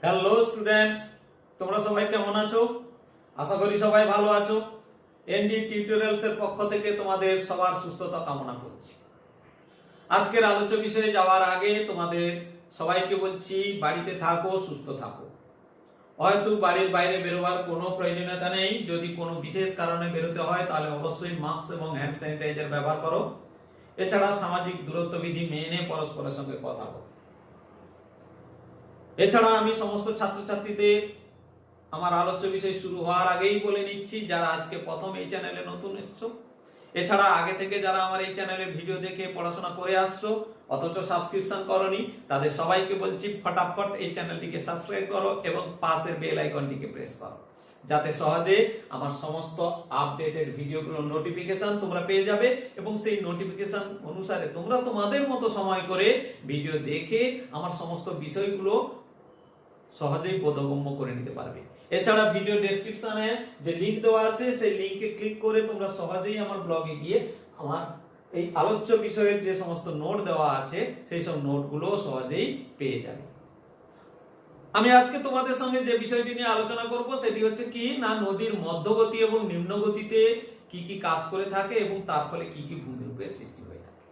Hello students, তোমরা সবাই কেমন আছো? আশা করি সবাই ভালো আছো। এনডি টিউটোরিয়ালস এর পক্ষ থেকে তোমাদের সবার সুস্থতা কামনা করছি। আজকের আলোচ্য বিষয়ে যাওয়ার আগে তোমাদের সবাইকে বলছি, বাড়িতে থাকো, সুস্থ থাকো। হয়তো বাড়ির বাইরে বেরোবার কোনো প্রয়োজনীয়তা নেই। যদি কোনো বিশেষ কারণে বেরোতে হয় তাহলে অবশ্যই মাস্ক এবং হ্যান্ড স্যানিটাইজার ব্যবহার করো। এছাড়া সামাজিক দূরত্ব বিধি মেনে পরস্পরের সঙ্গে কথা বলো। এছাড়া আমি সমস্ত ছাত্রছাত্রীদের আমার আলোচ্য বিষয় শুরু হওয়ার আগেই বলে নিচ্ছি, যারা আজকে প্রথম এই চ্যানেলে নতুন এসছো, এছাড়া আগে থেকে যারা আমার এই চ্যানেলে ভিডিও দেখে পড়াশোনা করে আসছো অথচ সাবস্ক্রিপশন করোনি, তাদের সবাইকে বলছি ফটাফট এই চ্যানেলটিকে সাবস্ক্রাইব করো এবং পাশের বেল আইকনটিকে প্রেস করো, যাতে সহজে আমার সমস্ত আপডেটেড ভিডিওগুলোর নোটিফিকেশন তোমরা পেয়ে যাবে এবং সেই নোটিফিকেশন অনুসারে তোমরা তোমাদের মতো সময় করে ভিডিও দেখে আমার সমস্ত বিষয়গুলো সহজেই বোধগম্য করে নিতে পারবে। এছাড়া ভিডিও ডেসক্রিপশনে যে লিংক দেওয়া আছে সেই লিংকে ক্লিক করে তোমরা সহজেই আমার ব্লগে গিয়ে আমার এই আলোচ্য বিষয়ের যে সমস্ত নোট দেওয়া আছে সেই সব নোটগুলো সহজেই পেয়ে যাবে। আমি আজকে তোমাদের সঙ্গে যে বিষয়টি নিয়ে আলোচনা করব সেটি হচ্ছে কি না, নদীর মধ্যগতি এবং নিম্নগতিতে কি কি কাজ করে থাকে এবং তার ফলে কি কি ভূমিরূপের সৃষ্টি হয়ে থাকে।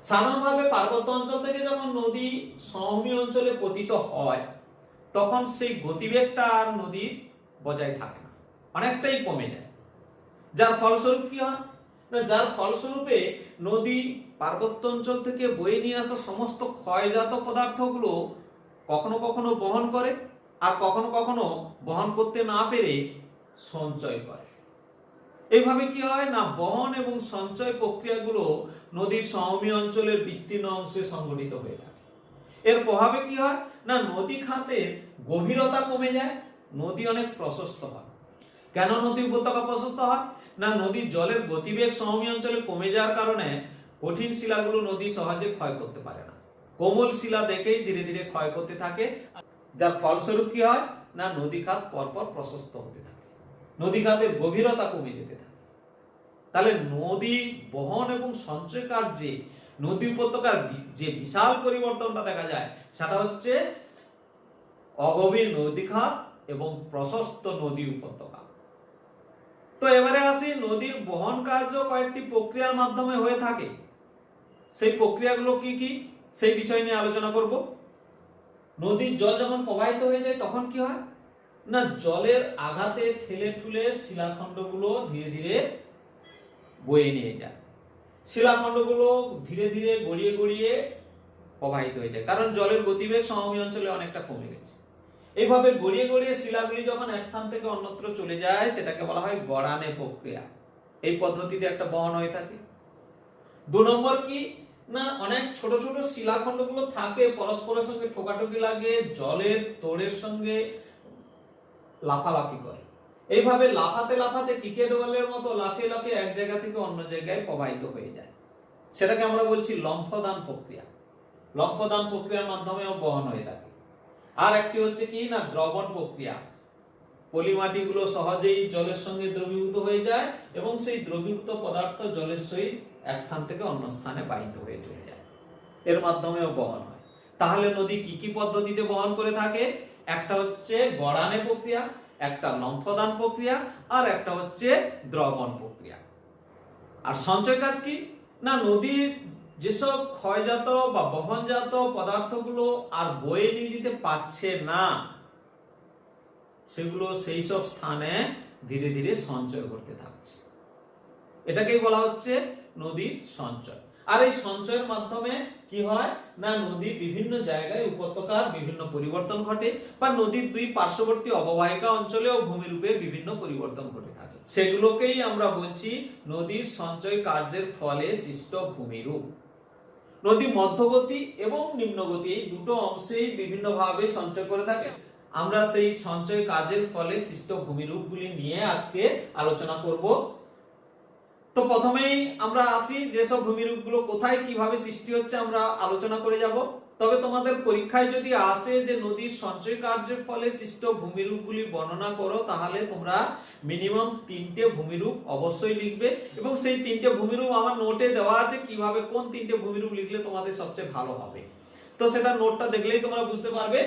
সাধারণভাবে পার্বত্য অঞ্চল থেকে যখন নদী সমভূমি অঞ্চলে পতিত হয় তখন সেই গতিবেগটা আর নদীর বজায় থাকে না, অনেকটাই কমে যায়। যার ফলস্বরূপ কি হয় না, যার ফলস্বরূপে নদী পার্বত্য অঞ্চল থেকে বয়ে নিয়ে আসা সমস্ত ক্ষয়জাত পদার্থগুলো কখনো কখনো বহন করে আর কখনো কখনো বহন করতে না পেরে সঞ্চয় করে। এইভাবে কি হয় না, বহন এবং সঞ্চয় প্রক্রিয়াগুলো নদীর সমভূমি অঞ্চলের বিস্তীর্ণ অংশে সংঘটিত হয়ে থাকে। এর প্রভাবে কি হয় না, নদী খাতের গভীরতা কমে যায়, নদী অনেক প্রশস্ত হয়। কেন নদী উপত্যকা প্রশস্ত হয় না, নদীর জলের গতিবেগ সমভূমি অঞ্চলে কমে যাওয়ার কারণে কঠিন শিলাগুলো নদী সহজে ক্ষয় করতে পারে না, কোমল শিলা দেখেই ধীরে ধীরে ক্ষয় করতে থাকে। যার ফলস্বরূপ কি হয় না, নদী খাত পরপর প্রশস্ত হতে থাকে, নদী খাতের গভীরতা কমে যেতে থাকে। তাহলে নদী বহন এবং সঞ্চয় কার্যে নদী উপত্যকার যে বিশাল পরিবর্তনটা দেখা যায় সেটা হচ্ছে অগভীর নদী খাত এবং প্রশস্ত নদী উপত্যকা। তো এবারে আসি, নদীর বহন কার্য কয়েকটি প্রক্রিয়ার মাধ্যমে হয়ে থাকে। সেই প্রক্রিয়াগুলো কি কি সেই বিষয় নিয়ে আলোচনা করব। নদীর জল যখন প্রবাহিত হয়ে যায় তখন কি হয় না, জলের আঘাতে ঠেলে ঠুলে শিলাখণ্ডগুলো ধীরে ধীরে বয়ে নিয়ে যায়। শিলাখণ্ডগুলো ধীরে ধীরে গড়িয়ে গড়িয়ে প্রবাহিত হয়ে যায়, কারণ জলের গতিবেগ সমভূমি অঞ্চলে অনেকটা কমে গেছে। এইভাবে গড়িয়ে গড়িয়ে শিলাগুলি যখন এক স্থান থেকে অন্যত্র চলে যায় সেটাকে বলা হয় গড়ানে প্রক্রিয়া। এই পদ্ধতিতে একটা বহন হয়ে থাকে। 2 নম্বর কি না, অনেক ছোট ছোট শিলাখণ্ডগুলো থাকে, পরস্পরের সঙ্গে ঠোকাঠুকি লাগে, জলের তোড়ের সঙ্গে লাফালাফি করে। এইভাবে লাফাতে লাফাতে ক্রিকেট বলের মতো লাফিয়ে লাফিয়ে এক জায়গা থেকে অন্য জায়গায় প্রবাহিত হয়ে যায়। সেটাকে আমরা বলছি লম্ফদান প্রক্রিয়া। লম্ফদান প্রক্রিয়ার মাধ্যমেও বহন হয়ে থাকে। আর একটি হচ্ছে কি না, দ্রবণ প্রক্রিয়া। পলিমাটিগুলো সহজেই জলের সঙ্গে দ্রবীভূত হয়ে যায় এবং সেই দ্রবীভূত পদার্থ জলের সহিত এক স্থান থেকে অন্য স্থানে বাহিত হয়ে চলে যায়, এর মাধ্যমেও বহন হয়। তাহলে নদী কি কি পদ্ধতিতে বহন করে থাকে? একটা হচ্ছে গড়ানে প্রক্রিয়া, একটা লম্ফদান প্রক্রিয়া, আর একটা হচ্ছে দ্রবণ প্রক্রিয়া। আর সঞ্চয় কাজ কি না, নদীর যেসব ক্ষয়জাত বা বহনজাত পদার্থগুলো আর বয়ে নিয়ে যেতে পারছে না সেগুলো সেই সব স্থানে ধীরে ধীরে সঞ্চয় করতে থাকছে। এটাকেই বলা হচ্ছে নদীর সঞ্চয়। আর এই সঞ্চয়ের মাধ্যমে কি হয় না, নদীর বিভিন্ন জায়গায় উপত্যকার বিভিন্ন পরিবর্তন ঘটে বা নদীর দুই পার্শ্ববর্তী অববাহিকা অঞ্চলেও ভূমিরূপের বিভিন্ন পরিবর্তন ঘটে থাকে। সেগুলোকেই আমরা বলছি নদীর সঞ্চয় কার্যের ফলে সৃষ্ট ভূমিরূপ। নদী মধ্যগতি এবং নিম্নগতি এই দুটো অংশেই বিভিন্নভাবে সঞ্চয় করে থাকে। আমরা সেই সঞ্চয় কাজের ফলে সৃষ্ট ভূমিরূপগুলি নিয়ে আজকে আলোচনা করব। তো প্রথমেই আমরা আসি, যেসব ভূমিরূপগুলো কোথায় কিভাবে সৃষ্টি হচ্ছে আমরা আলোচনা করে যাব। তবে তোমাদের পরীক্ষায় যদি আসে যে নদীর সঞ্চয় কার্যের ফলে সৃষ্ট ভূমিরূপগুলি বর্ণনা করো, তাহলে তোমরা মিনিমাম 3টে ভূমিরূপ অবশ্যই লিখবে এবং সেই 3টে ভূমিরূপ আমার নোটে দেওয়া আছে, কিভাবে কোন 3টে ভূমিরূপ লিখলে তোমাদের সবচেয়ে ভালো হবে। তো সেটা নোটটা দেখলেই তোমরা বুঝতে পারবে।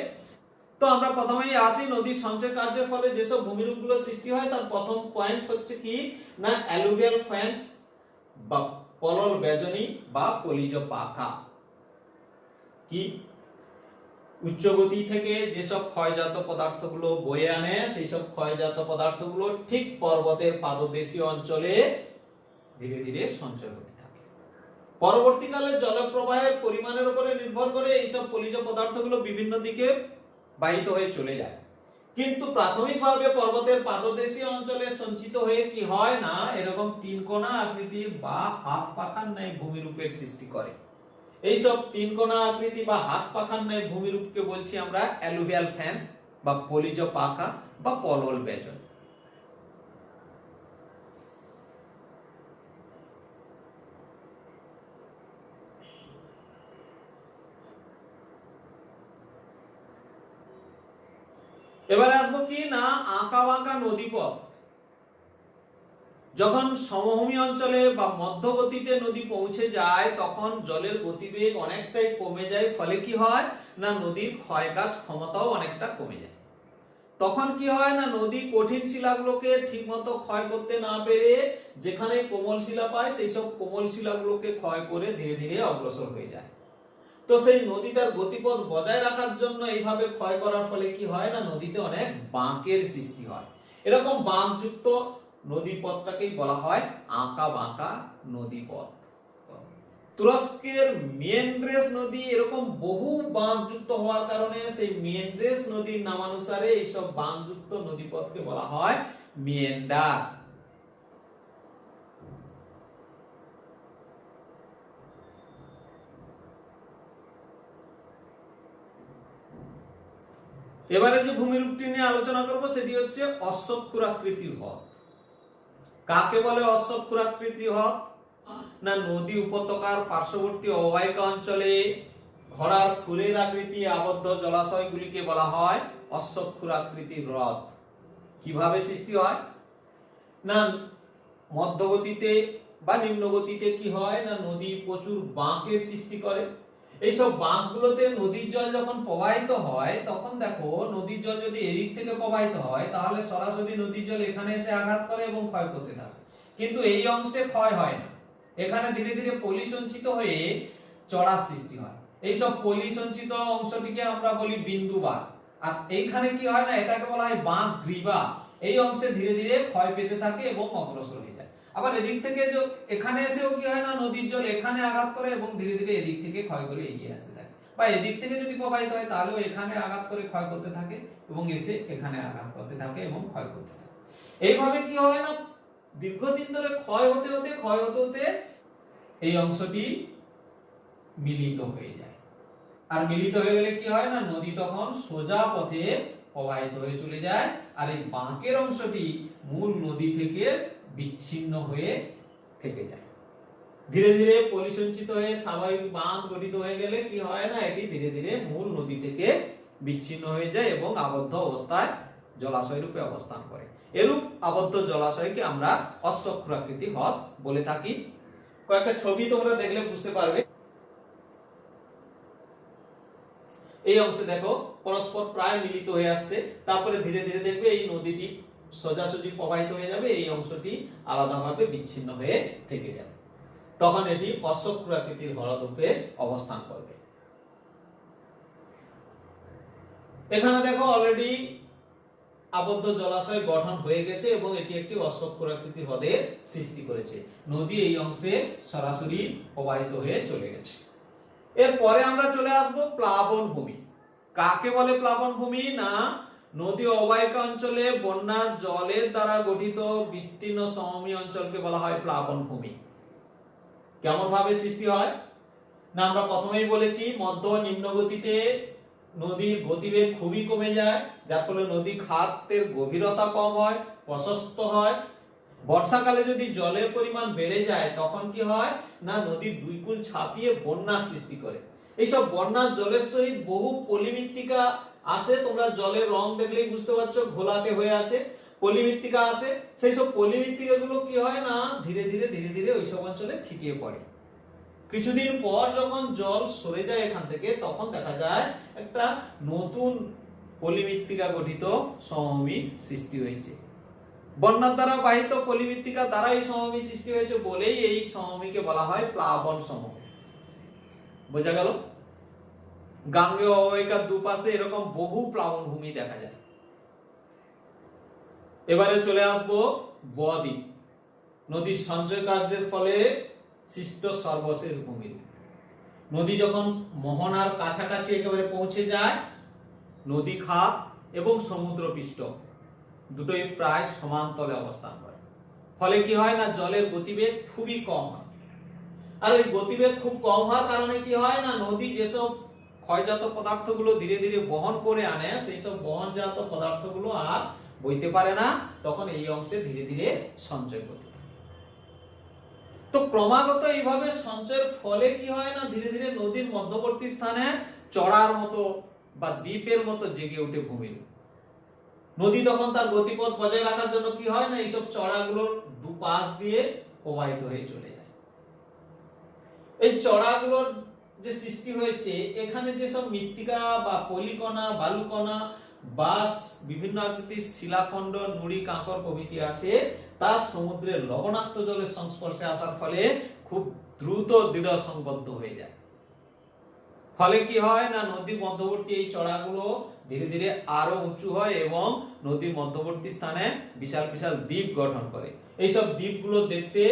তো আমরা প্রথমেই আসি, নদীর সঞ্চয় কার্যের ফলে যেসব ভূমিরূপগুলো সৃষ্টি হয় তার প্রথম পয়েন্ট হচ্ছে কি না অ্যালুভিয়াল ফ্যান্স বা পলল বেজনী বা পলিজ পাখা। কি উচ্চ গতি থেকে যেসব ক্ষয়জাত পদার্থগুলো বয়ে আনে সেই সব ক্ষয়জাত পদার্থগুলো ঠিক পর্বতের পাদদেশীয় অঞ্চলে ধীরে ধীরে সঞ্চয় হতে থাকে। পরবর্তীকালে জলপ্রবাহের পরিমাণের উপরে নির্ভর করে এইসব পলিজ পদার্থগুলো বিভিন্ন দিকে বাহিত হয়ে চলে যায়, কিন্তু প্রাথমিকভাবে পর্বতের পাদদেশীয় অঞ্চলে সঞ্চিত হয়ে কি হয় না এরকম তিন কোণা আকৃতির বা হাত পাখার ন্যায় ভূমিরূপের সৃষ্টি করে। এইসব তিন কোণা আকৃতি বা হাত পাখার ন্যায় ভূমিরূপকে বলছি আমরা অ্যালুভিয়াল ফ্যান্স বা পলিজ পাখা বা পলল বেজন। এবারে আসবো কি না আঁকা বাঁকা নদীপথ। যখন সমভূমি অঞ্চলে বা মধ্যগতিতে নদী পৌঁছে যায় তখন জলের গতিবেগ অনেকটাই কমে যায়, ফলে কি হয় না নদীর ক্ষয়কাজ ক্ষমতাও অনেকটা কমে যায়। তখন কি হয় না নদী কঠিন শিলাগুলোকে ঠিকমতো ক্ষয় করতে না পেরে যেখানে কোমল শিলা পায় সেই সব কোমল শিলাগুলোকে ক্ষয় করে ধীরে ধীরে অগ্রসর হয়ে যায়। তো সেই নদী তার গতিপথ বজায় রাখার জন্য এইভাবে ক্ষয় করার ফলে কি হয় না নদীতে অনেক বাঁকের সৃষ্টি হয়। এরকম বাঁকযুক্ত নদীপথটাকেই বলা হয় আঁকা বাঁকা নদীপথ। তুরস্কের মেন্ড্রেস নদী এরকম বহু বাঁকযুক্ত হওয়ার কারণে সেই মেন্ড্রেস নদীর নামানুসারে এইসব বাঁকযুক্ত নদীপথকে বলা হয় মিয়েন্ডার। এবারে যে ভূমিরূপটি নিয়ে আলোচনা করব সেটি হচ্ছে অশ্বক্ষুরাকৃতির হ্রদ। কাকে বলে অশ্বক্ষুরাকৃতির হ্রদ না নদী উপত্যকার পার্শ্ববর্তী অববাহিকা অঞ্চলে ঘোড়ার খুরের আকৃতি আবদ্ধ জলাশয়গুলিকে বলা হয় অশ্বক্ষুরাকৃতির হ্রদ। কিভাবে সৃষ্টি হয় না মধ্যগতিতে বা নিম্নগতিতে কি হয় না নদী প্রচুর বাঁকের সৃষ্টি করে। এইসব বাঁকগুলোতে নদীর জল যখন প্রবাহিত হয় তখন দেখো নদীর জল যদি এদিক থেকে প্রবাহিত হয় তাহলে সরাসরি নদীর জল এখানে এসে আঘাত করে এবং ক্ষয় করতে থাকে, কিন্তু এই অংশে ক্ষয় হয় না, এখানে ধীরে ধীরে পলি সঞ্চিত হয়ে চড়ার সৃষ্টি হয়। এইসব পলি সঞ্চিত অংশটিকে আমরা বলি বিন্দুবার। আর এইখানে কি হয় না এটাকে বলা হয় বাঁক গ্রীবা। এই অংশে ধীরে ধীরে ক্ষয় পেতে থাকে এবং অগ্রসর হয়ে যায়। আবার এদিক থেকে এখানে এসেও কি হয় না নদীর জল এখানে আঘাত করে এবং ধীরে ধীরে এদিক থেকে ক্ষয় করে এগিয়ে আসতে থাকে, বা এদিক থেকে যদি প্রবাহিত হয় তাহলেও এখানে আঘাত করে ক্ষয় করতে থাকে এবং এসে এখানে আঘাত করতে থাকে এবং ক্ষয় করতে থাকে। এইভাবে কি হয় না দীর্ঘদিন ধরে ক্ষয় হতে হতে এই অংশটি মিলিত হয়ে যায়। আর মিলিত হয়ে গেলে কি হয় না নদী তখন সোজা পথে প্রবাহিত হয়ে চলে যায়, আর এই বাঁকের অংশটি মূল নদী থেকে বিচ্ছিন্ন হয়ে থেকে যায়। ধীরে ধীরে পলিসঞ্চিত হয়ে স্বাভাবিক বাঁধ গঠিত হয়ে গেলে কি হয় না এটি ধীরে ধীরে মূল নদী থেকে বিচ্ছিন্ন হয়ে যায় এবং আবদ্ধ অবস্থায় জলাশয় রূপে অবস্থান করে। এরূপ আবদ্ধ জলাশয়কে আমরা অশ্বক্ষুরাকৃতি হ্রদ বলে থাকি। কয়েকটা ছবি তোমরা দেখলে বুঝতে পারবে। এই অংশে দেখো পরস্পর প্রায় মিলিত হয়ে আসছে, তারপরে ধীরে ধীরে দেখবে এই নদীটি সোজাসুজি প্রবাহিত হয়ে যাবে, এই অংশটি আলাদাভাবে বিচ্ছিন্ন হয়ে থেকে যাবে, তখন এটি অশ্বক্ষুরাকৃতির হ্রদ রূপে অবস্থান করবে। এখানে দেখো অলরেডি আবদ্ধ জলাশয় গঠন হয়ে গেছে এবং এটি একটি অশ্বক্ষুরাকৃতির হ্রদের সৃষ্টি করেছে। নদী এই অংশে সরাসরি প্রবাহিত হয়ে চলে গেছে। এরপরে আমরা চলে আসব প্লাবন ভূমি। কাকে বলে প্লাবন ভূমি না নদী অববাহিকা অঞ্চলে বন্যা জলের দ্বারা গঠিত বিস্তীর্ণ সমভূমি অঞ্চলকে বলা হয় প্লাবন ভূমি। কেমন ভাবে সৃষ্টি হয় না আমরা প্রথমেই বলেছি মধ্য নিম্ন গতিতে নদীর গতিবেগ খুবই কমে যায়, যার ফলে নদী খাতের গভীরতা কম হয়, প্রশস্ত হয়। বর্ষাকালে যদি জলের পরিমাণ বেড়ে যায় তখন কি হয় না নদীর দুই কূল ছাপিয়ে বন্যার সৃষ্টি করে। এইসব বন্যার জলের সহিত বহু পলিমৃত্তিকা আসে, তোমরা জলের রং দেখলেই বুঝতে পারছো ঘোলাটে হয়ে আছে, পলিমৃত্তিকা আসে। সেই সব পলিমৃত্তিকা গুলো কি হয় না ধীরে ধীরে ওইসব অঞ্চলে থিতিয়ে পড়ে। কিছুদিন পর যখন জল সরে যায় এখান থেকে তখন দেখা যায় একটা নতুন পলিমৃত্তিকা গঠিত সমভূমি সৃষ্টি হয়েছে। বন্যার দ্বারা বাহিত পলিমৃত্তিকা দ্বারাই সমভূমি সৃষ্টি হয়েছে বলেই এই সমভূমিকে বলা হয় প্লাবন সমভূমি। বোঝা গেল? গাঙ্গেয় অববাহিকার দুপাশে এরকম বহু প্লাবন ভূমি দেখা যায়। এবারে চলে আসবো বদ্বীপ, নদীর সঞ্চয় কার্যের ফলে সৃষ্ট সর্বশেষ ভূমি। নদী যখন মোহনার কাছাকাছি একেবারে পৌঁছে যায়, নদী খাত এবং সমুদ্রপৃষ্ঠ দুটোই প্রায় সমান্তলে অবস্থান করে। ফলে কি হয় না, জলের গতিবেগ খুবই কম হয়। আর ওই গতিবেগ খুব কম হওয়ার কারণে কি হয় না, নদী যেসব ক্ষয়জাত পদার্থগুলো ধীরে ধীরে বহন করে আনে, সেই সব বহনজাত পদার্থগুলো আর বইতে পারে না, তখন এই অংশে ধীরে ধীরে সঞ্চয় করতে থাকে। তো ক্রমাগত এইভাবে সঞ্চয়ের ফলে কি হয় না, ধীরে ধীরে নদীর মধ্যবর্তী স্থানে চড়ার মতো বা দ্বীপের মতো জেগে ওঠে ভূমি। নদী তখন তার গতিপথ বজায় রাখার জন্য কি হয় না, এইসব চড়াগুলোর দুপাশ দিয়ে প্রবাহিত হয়ে চলে যায়। এই চড়াগুলোর যে সৃষ্টি হয়েছে, এখানে যেসব মৃত্তিকা বা পলিকণা, বালুকণা বা বিভিন্ন আকৃতির শিলাখণ্ড, নুড়ি, কাঁকর প্রভৃতি আছে, তা সমুদ্রের লবণাক্ত জলের সংস্পর্শে আসার ফলে খুব দ্রুত দৃঢ় সংবদ্ধ হয়ে যায়। ফলে কি হয় না, নদীর মধ্যবর্তী এই চড়াগুলো ধীরে ধীরে আরো উঁচু হয় এবং নদীর মধ্যবর্তী স্থানে বিশাল বিশাল দ্বীপ গঠন করে। এইসব দ্বীপগুলো দেখতে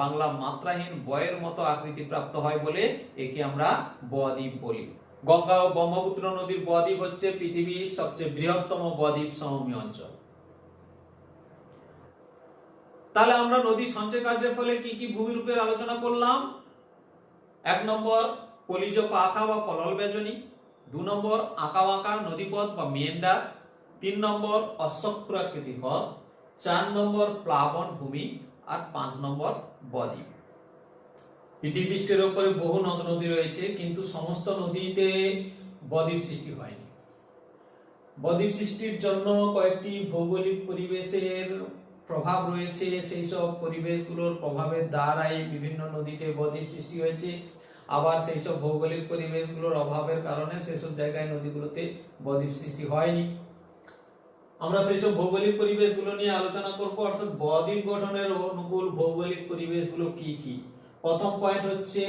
বাংলা মাত্রাহীন বয়ের মতো আকৃতি প্রাপ্ত হয় বলে একে আমরা বদ্বীপ বলি। গঙ্গা ও ব্রহ্মপুত্র নদীর বদ্বীপ হচ্ছে পৃথিবীর সবচেয়ে বৃহত্তম বদ্বীপ সমভূমি অঞ্চল। তাহলে আমরা নদী সঞ্চয় কার্যের ফলে কি কি ভূমিরূপের আলোচনা করলাম। 1 নম্বর পলিজ পাখা বা পলল বেজনী, 2 নম্বর আঁকা বাঁকা নদীপথ বা মেন্ডার, 3 নম্বর অশ্বক্ষুরাকৃতি পথ, 4 নম্বর প্লাবন ভূমি, আর 5 নম্বর বদ্বীপ। পৃথিবীপৃষ্ঠের উপরে বহু নদ নদী রয়েছে, কিন্তু সমস্ত নদীতে বদ্বীপ সৃষ্টি হয়নি। বদ্বীপ সৃষ্টির জন্য কয়েকটি ভৌগোলিক পরিবেশের প্রভাব রয়েছে। সেই সব পরিবেশগুলোর প্রভাবের দ্বারাই বিভিন্ন নদীতে বদ্বীপ সৃষ্টি হয়েছে। আবার সেই সব ভৌগোলিক পরিবেশগুলোর অভাবের কারণে সেসব জায়গায় নদীগুলোতে বদ্বীপ সৃষ্টি হয়নি। আমরা সেই সব ভৌগোলিক পরিবেশগুলো নিয়ে আলোচনা করব, অর্থাৎ বদ্বীপ গঠনের অনুকূল ভৌগোলিক পরিবেশগুলো কি কি। প্রথম পয়েন্ট হচ্ছে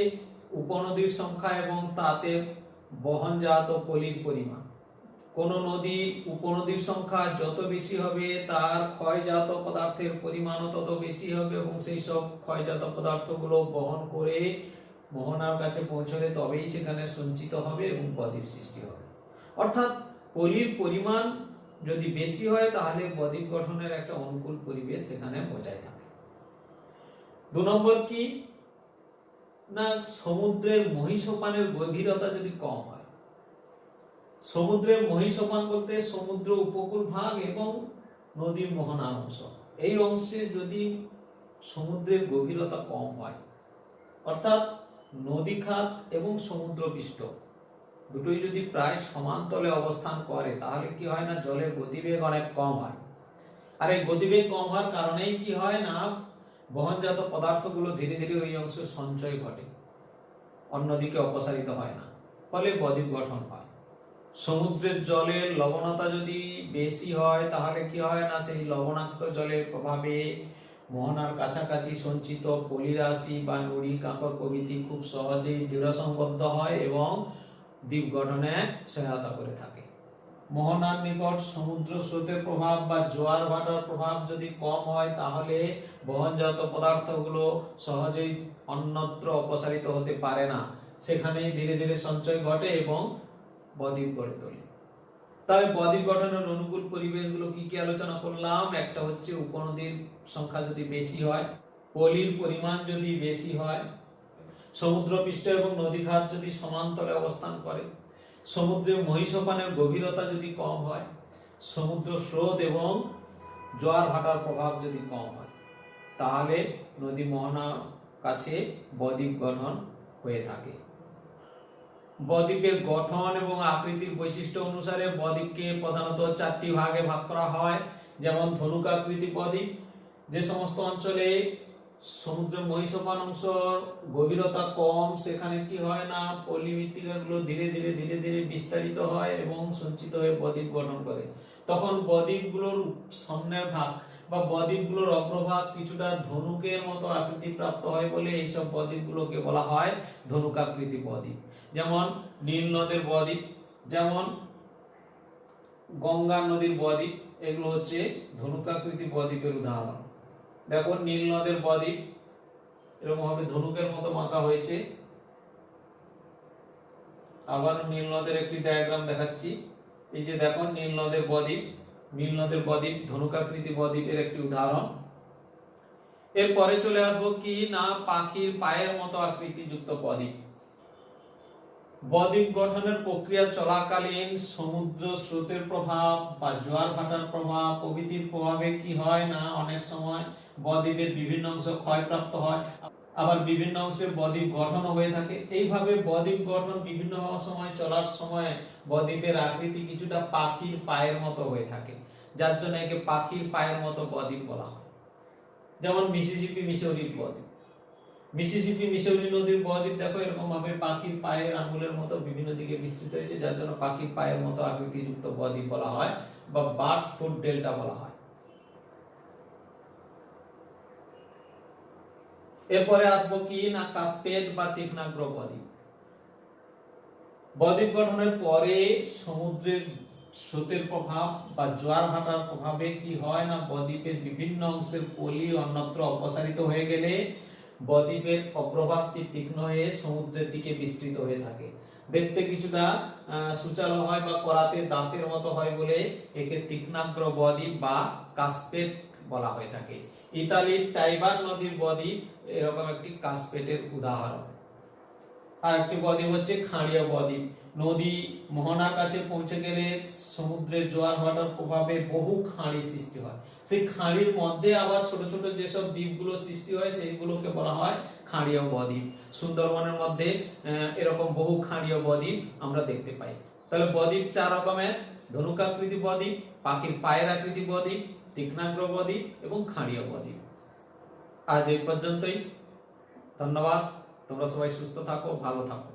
উপনদীর সংখ্যা এবং তাতে বহনজাত পলির পরিমাণ। কোন নদীর উপনদীর সংখ্যা যত বেশি হবে, তার ক্ষয়জাত পদার্থের পরিমাণও তত বেশি হবে এবং সেই সব ক্ষয়জাত পদার্থগুলো বহন করে মোহনার কাছে পৌঁছলে তবেই সেখানে সঞ্চিত হবে এবং বদ্বীপ সৃষ্টি হবে। অর্থাৎ পলির পরিমাণ যদি বেশি হয়, তাহলে বদ্বীপ গঠনের একটা অনুকূল পরিবেশ সেখানে বজায় থাকে। 2 নম্বর কি না, সমুদ্রের মহীসোপানের গভীরতা যদি কম হয়। সমুদ্রের মহীসোপান বলতে সমুদ্র উপকূল ভাগ এবং নদীর মোহনার অংশ, এই অংশে যদি সমুদ্রের গভীরতা কম হয়, অর্থাৎ নদী খাত এবং সমুদ্রপৃষ্ঠ দুটোই যদি প্রায় সমান্তলে অবস্থান করে, তাহলে কি হয় না, জলের গতিবেগ অনেক কম হয়। আর এই গতিবেগ কম হওয়ার কারণেই কি হয় না, বহনজাত পদার্থগুলো ধীরে ধীরে ওই অংশে সঞ্চয় ঘটে, অন্যদিকে অপসারিত হয় না, ফলে বদ্বীপ গঠন হয়। সমুদ্রের জলের লবণতা যদি বেশি হয়, তাহলে কি হয় না, সেই লবণাক্ত জলের প্রভাবে মোহনার কাছাকাছি সঞ্চিত পলিরাশি বা নুড়ি, কাঁকর প্রভৃতি খুব সহজেই দৃঢ় সংবদ্ধ হয় এবং দ্বীপ গঠনে সহায়তা করে থাকে। মোহনার নিকট সমুদ্র স্রোতের প্রভাব বা জোয়ার ভাটার প্রভাব যদি কম হয়, তাহলে বহনজাত পদার্থগুলো সহজেই অন্যত্র অপসারিত হতে পারে না, সেখানেই ধীরে ধীরে সঞ্চয় ঘটে এবং বদ্বীপ গড়ে তোলে। তাহলে বদ্বীপ গঠনের অনুকূল পরিবেশগুলো কি কি আলোচনা করলাম। একটা হচ্ছে উপনদীর সংখ্যা যদি বেশি হয়, পলির পরিমাণ যদি বেশি হয়, সমুদ্রপৃষ্ঠ এবং নদীখাত যদি সমান্তরে অবস্থান করে, সমুদ্রের মহীসোপানের গভীরতা যদি কম হয়, সমুদ্র স্রোত এবং জোয়ার ভাটার প্রভাব যদি কম হয়, তাহলে নদী মোহনার কাছে বদ্বীপ গঠন হয়ে থাকে। বদ্বীপের গঠন এবং আকৃতির বৈশিষ্ট্য অনুসারে বদ্বীপকে প্রধানত 4টি ভাগে ভাগ করা হয়। যেমন ধনুকাকৃতি বদ্বীপ, যে সমস্ত অঞ্চলে সমুদ্রের মহীসোপান অংশর গভীরতা কম, সেখানে কি হয় না পলি মৃত্তিকাগুলো ধীরে ধীরে ধীরে ধীরে বিস্তারিত হয় এবং সঞ্চিত হয়ে বদ্বীপ গঠন করে। তখন বদ্বীপগুলোর সামনের ভাগ বা বদ্বীপগুলোর অগ্রভাগ কিছুটা ধনুকের মতো আকৃতি প্রাপ্ত হয় বলে এইসব বদ্বীপগুলোকে বলা হয় ধনুকাকৃতি বদ্বীপ। যেমন নীল নদের বদ্বীপ, যেমন গঙ্গা নদীর বদ্বীপ, এগুলো হচ্ছে ধনুকাকৃতি বদ্বীপের উদাহরণ। দেখো নীল নদের বদ্বীপ এরকম ভাবে ধনুকের মতো বাঁকা হয়েছে। আবার নীল নদের একটি ডায়াগ্রাম দেখাচ্ছি। এই যে দেখো নীল নদের বদ্বীপ, নীল নদের বদ্বীপ ধনুকাকৃতি বদ্বীপের একটি উদাহরণ। এরপরে চলে আসবো কি না পাখির পায়ের মতো আকৃতি যুক্ত বদ্বীপ। বদ্বীপ গঠনের প্রক্রিয়া চলাকালীন সমুদ্র স্রোতের প্রভাব বা জোয়ার ভাটার প্রভাব প্রভৃতির প্রভাবে কি হয় না অনেক সময় বদ্বীপের বিভিন্ন অংশ ক্ষয়প্রাপ্ত হয়, আবার বিভিন্ন অংশে বদ্বীপ গঠন হয়ে থাকে। এইভাবে বদ্বীপ গঠন বিভিন্ন সময় চলার সময় বদ্বীপের আকৃতি কিছুটা পাখির পায়ের মতো হয়ে থাকে, যার জন্য একে পাখির পায়ের মতো বদ্বীপ বলা হয়। যেমন মিসিসিপি মিসৌরি বদ্বীপ, মিসিসিপি মিসৌরি নদীর বদ্বীপ দেখো এরকম ভাবে পাখির পায়ের আঙ্গুলের মতো বিভিন্ন দিকে বিস্তৃত হয়েছে, যার জন্য পাখির পায়ের মতো আকৃতিযুক্ত বদ্বীপ বলা হয় বা বার্ডস ফুট ডেল্টা বলা হয়। এরপরে আসবো কি না কাসকেড বা তীক্ষ্ণাগ্র বদ্বীপ। বদ্বীপ গঠনের পরে সমুদ্রের স্রোতের প্রভাব বা জোয়ার ভাটার প্রভাবে কি হয় না বদ্বীপের বিভিন্ন অংশের পলি অন্যত্র অপসারিত হয়ে গেলে বদ্বীপের অগ্রভাগটি তীক্ষ্ণ হয়ে সমুদ্রের দিকে বিস্তৃত হয়ে থাকে। দেখতে কিছুটা সুচালো হয় বা করাতে দাঁতের মতো হয় বলে একে তীক্ষ্ণাগ্র বদ্বীপ বা কাসপেট বলা হয়ে থাকে। ইতালির টাইবার নদীর বদ্বীপ এরকম একটি কাসপেটের উদাহরণ। আর একটি বদ্বীপ হচ্ছে খাঁড়িয়া বদ্বীপ। নদী মোহনার কাছে পৌঁছে গেলে সমুদ্রের জোয়ার ভাটার প্রভাবে বহু খাঁড়ি সৃষ্টি হয়। সেই খাঁড়ির মধ্যে আবার ছোট ছোট যেসব দ্বীপগুলো সৃষ্টি হয় সেইগুলোকে বলা হয় খাঁড়িয়া বদ্বীপ। সুন্দরবনের মধ্যে এরকম বহু খাঁড়িয়া বদ্বীপ আমরা দেখতে পাই। তাহলে বদ্বীপ চার রকমের: ধনুকাকৃতি বদ্বীপ, পাখির পায়ের আকৃতি বদ্বীপ, তীক্ষ্ণাগ্র বদ্বীপ এবং খাঁড়িয়া বদ্বীপ। আজ এই পর্যন্তই। ধন্যবাদ। তোমরা সবাই সুস্থ থাকো, ভালো থাকো।